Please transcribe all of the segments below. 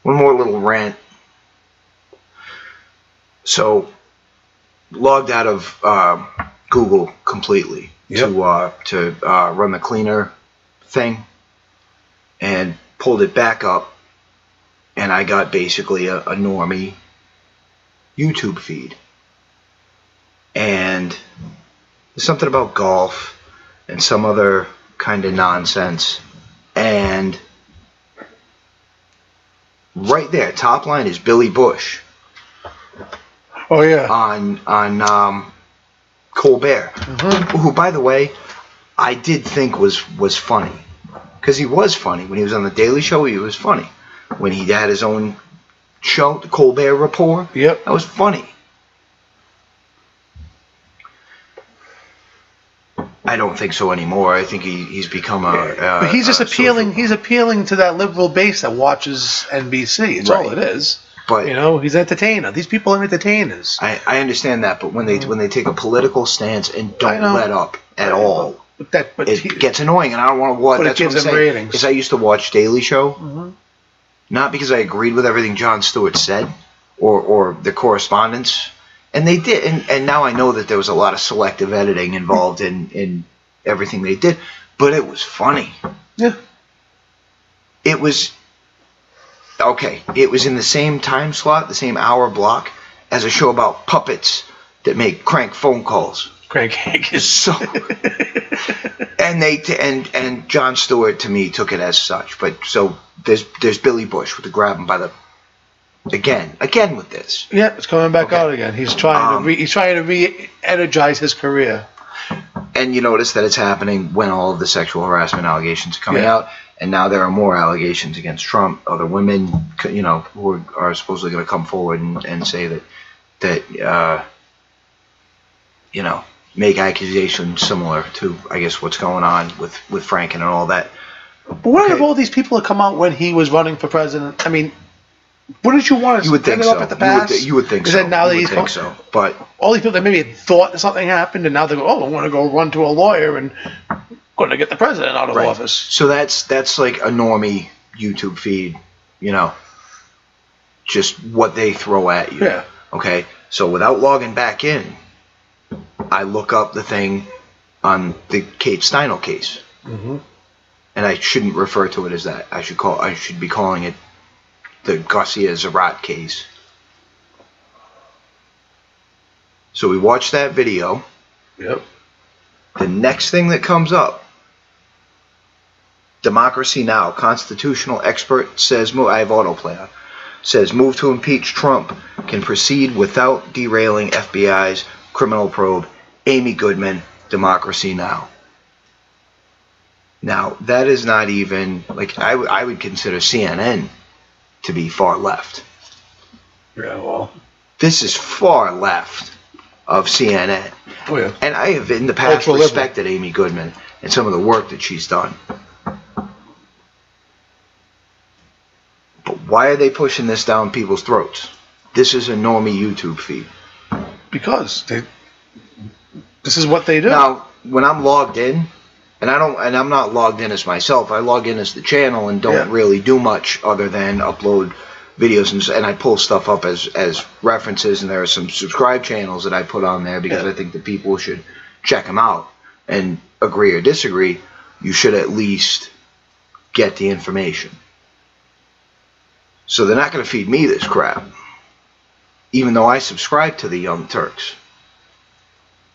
one more little rant. So, logged out of Google completely to run the cleaner thing, and pulled it back up, and I got basically a normie YouTube feed. And there's something about golf and some other kind of nonsense, and right there, top line is Billy Bush. Oh yeah. On Colbert, who, by the way, I did think was funny, because he was funny when he was on the Daily Show. He was funny when he had his own show, the Colbert Report. Yep, that was funny. I don't think so anymore. I think he's become but he's just appealing. He's appealing to that liberal base that watches NBC. It's all it is. But he's an entertainer. These people are entertainers. I understand that, but when they take a political stance and don't let up at all, it gets annoying, and I don't want to watch. That's what I'm saying. Ratings. Because I used to watch Daily Show, not because I agreed with everything Jon Stewart said or the correspondence. And they did, and now I know that there was a lot of selective editing involved in everything they did, but it was funny. Yeah. It was, okay, it was in the same time slot, the same hour block, as a show about puppets that make crank phone calls. Crank hankers. So, and Jon Stewart, to me, took it as such. But, so, there's Billy Bush with the grab him by the... Again with this. Yeah, it's coming back out again. He's trying to re-energize his career. And you notice that it's happening when all of the sexual harassment allegations are coming out, and now there are more allegations against Trump. Other women, who are supposedly going to come forward and say that make accusations similar to, I guess, what's going on with Franken and all that. But what if all these people had come out when he was running for president? I mean, wouldn't you want to pick it up at the pass? You would think so. That now that he's come, but all these people that maybe had thought that something happened, and now they go, "Oh, I want to go run to a lawyer and going to get the president out of office." So that's like a normie YouTube feed, just what they throw at you. Yeah. Okay. So without logging back in, I look up the thing on the Kate Steinle case, and I shouldn't refer to it as that. I should be calling it the Garcia Zarat case. So we watched that video. Yep. The next thing that comes up, Democracy Now! Constitutional expert says, I have autoplay, says move to impeach Trump can proceed without derailing FBI's criminal probe. Amy Goodman, Democracy Now! Now, that is not even, like, I would consider CNN to be far left. Yeah, well. This is far left of CNN. Oh, yeah. And I have in the past respected Amy Goodman and some of the work that she's done. But why are they pushing this down people's throats? This is a normie YouTube feed. Because this is what they do. Now, when I'm logged in, and I'm not logged in as myself. I log in as the channel and don't really do much other than upload videos and I pull stuff up as references. And there are some subscribe channels that I put on there because I think that people should check them out. And agree or disagree, you should at least get the information. So they're not going to feed me this crap, even though I subscribe to the Young Turks,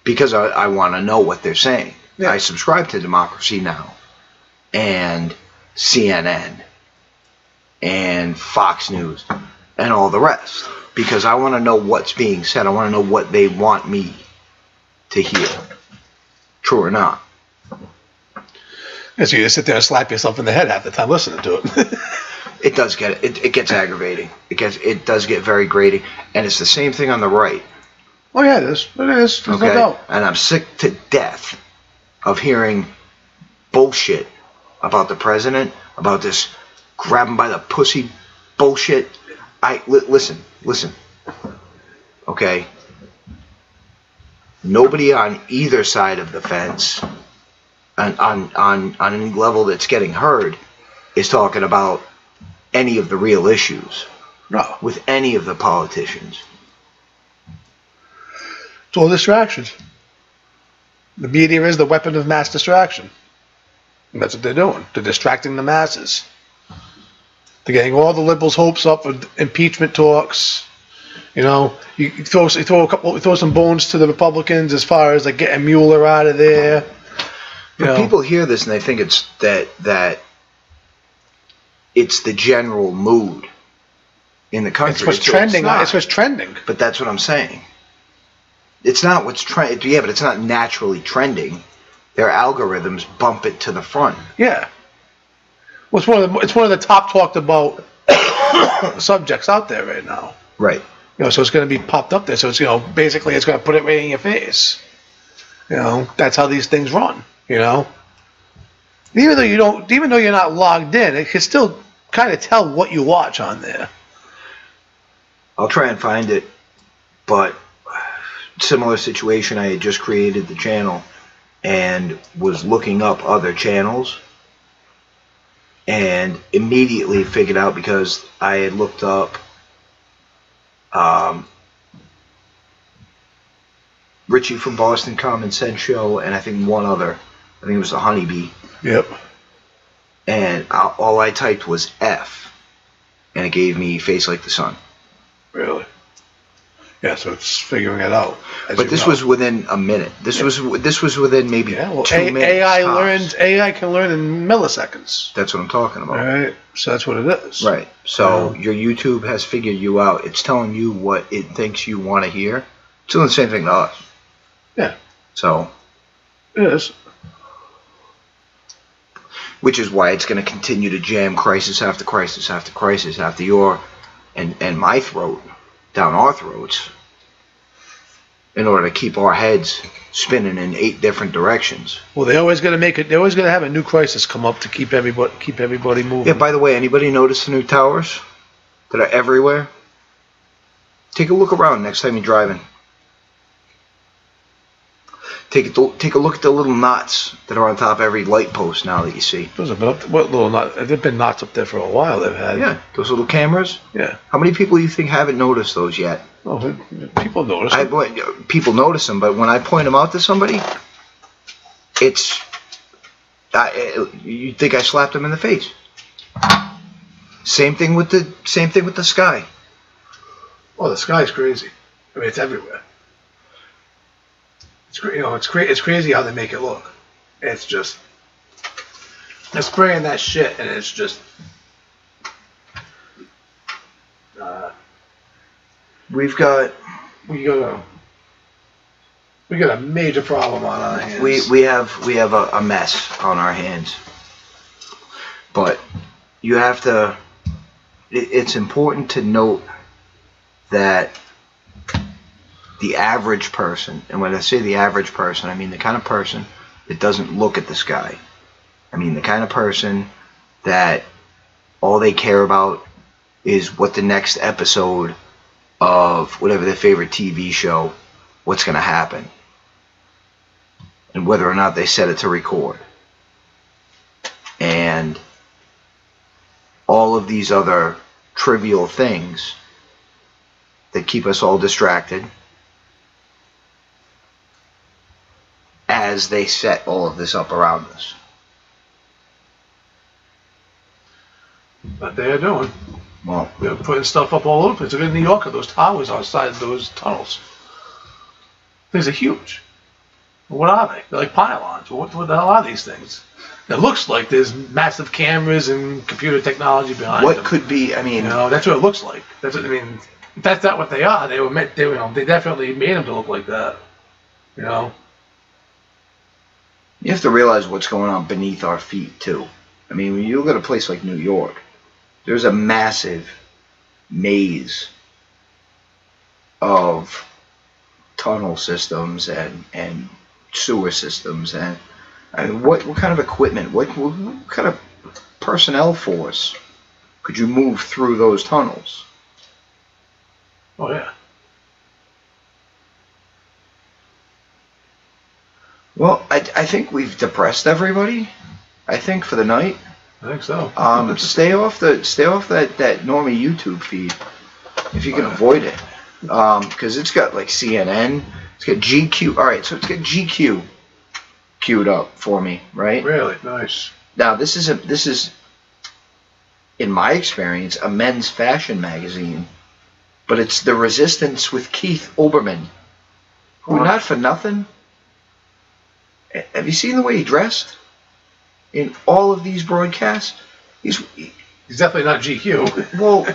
because I want to know what they're saying. Yeah. I subscribe to Democracy Now! And CNN and Fox News and all the rest, because I want to know what's being said. I want to know what they want me to hear, true or not. So you just sit there and slap yourself in the head half the time listening to it. It does it gets aggravating. It does get very grating, and it's the same thing on the right. Oh yeah, it is. There's no doubt. And I'm sick to death of hearing bullshit about the president, about this grab him by the pussy bullshit. Listen. Okay? Nobody on either side of the fence, on any level that's getting heard, is talking about any of the real issues. No. With any of the politicians. It's all distractions. The media is the weapon of mass distraction. And that's what they're doing. They're distracting the masses. They're getting all the liberals' hopes up with impeachment talks. You know, you throw some bones to the Republicans as far as like getting Mueller out of there. But people hear this and they think it's that it's the general mood in the country. It's what's trending. It's what's trending. But that's what I'm saying. It's not what's trending. Yeah, but it's not naturally trending. Their algorithms bump it to the front. Yeah. Well, it's one of the top talked about subjects out there right now. Right. You know, so it's going to be popped up there. So it's, you know, basically it's going to put it right in your face. You know, that's how these things run. You know, even though you're not logged in, it can still kind of tell what you watch on there. I'll try and find it, but similar situation. I had just created the channel and was looking up other channels, and immediately figured out because I had looked up Richie from Boston Common Sense Show, and I think one other. I think it was the Honeybee. Yep. And all I typed was F, and it gave me Face Like the Sun. Really? Yeah, so it's figuring it out. But this was within a minute. This was within maybe 2 minutes. AI can learn in milliseconds. That's what I'm talking about. All right. So that's what it is. Right. So your YouTube has figured you out. It's telling you what it thinks you want to hear. It's doing the same thing to us. Yeah. So. It is. Which is why it's going to continue to jam crisis after crisis after crisis after your and my throat down our throats in order to keep our heads spinning in 8 different directions. Well, they always going to make it. They're always going to have a new crisis come up to keep everybody moving. Yeah. By the way, anybody notice the new towers that are everywhere? Take a look around next time you're driving. Take a look at the little knots that are on top of every light post now that you see. Those have been up. What little knots? There've been knots up there for a while. They've had. Yeah, those little cameras. Yeah. How many people do you think haven't noticed those yet? Oh, people notice them. People notice them, but when I point them out to somebody, it's you think I slapped them in the face. Same thing with the sky. Oh, the sky's crazy. I mean, it's everywhere. It's crazy how they make it look. It's just they're spraying that shit, and it's just. We got a major problem on our hands. We have a mess on our hands. But you have to. It's important to note that the average person, and when I say the average person, I mean the kind of person that doesn't look at the sky. I mean the kind of person that all they care about is what the next episode of whatever their favorite TV show, what's going to happen, and whether or not they set it to record. And all of these other trivial things that keep us all distracted as they set all of this up around us. But they're doing. Well, they're putting stuff up all over the place. Look at New York, those towers outside those tunnels. Things are huge. What are they? They're like pylons. What the hell are these things? It looks like there's massive cameras and computer technology behind them. What could be? I mean, that's what it looks like. That's what I mean. If that's not what they are. They were meant. They definitely made them to look like that. You know. You have to realize what's going on beneath our feet too. I mean, when you look at a place like New York, there's a massive maze of tunnel systems and sewer systems, and I mean, what kind of equipment, what kind of personnel force could you move through those tunnels? Oh yeah. Well, I think we've depressed everybody, I think, for the night. I think so. Stay off that Normie YouTube feed if you can avoid it, because it's got like CNN, it's got GQ. All right, so it's got GQ queued up for me, right? Really nice. Now this is, in my experience, a men's fashion magazine, but it's The Resistance with Keith Olbermann, who, not for nothing. Have you seen the way he dressed in all of these broadcasts? He's definitely not GQ. Well,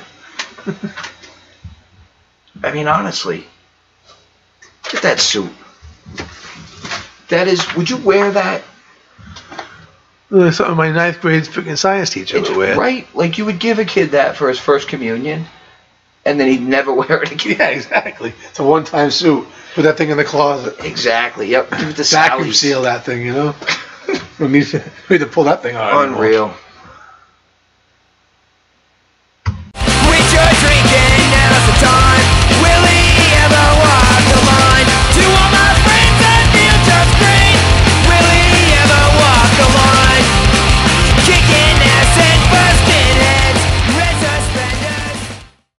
I mean, honestly, look at that suit. That is, would you wear that? Something my 9th grade freaking science teacher would wear. Right? Like you would give a kid that for his first communion, and then he'd never wear it again. Yeah, exactly. It's a one-time suit. Put that thing in the closet. Exactly. Yep. Give it to Vacuum Sally's. seal that thing, you know? we need to pull that thing out. Unreal.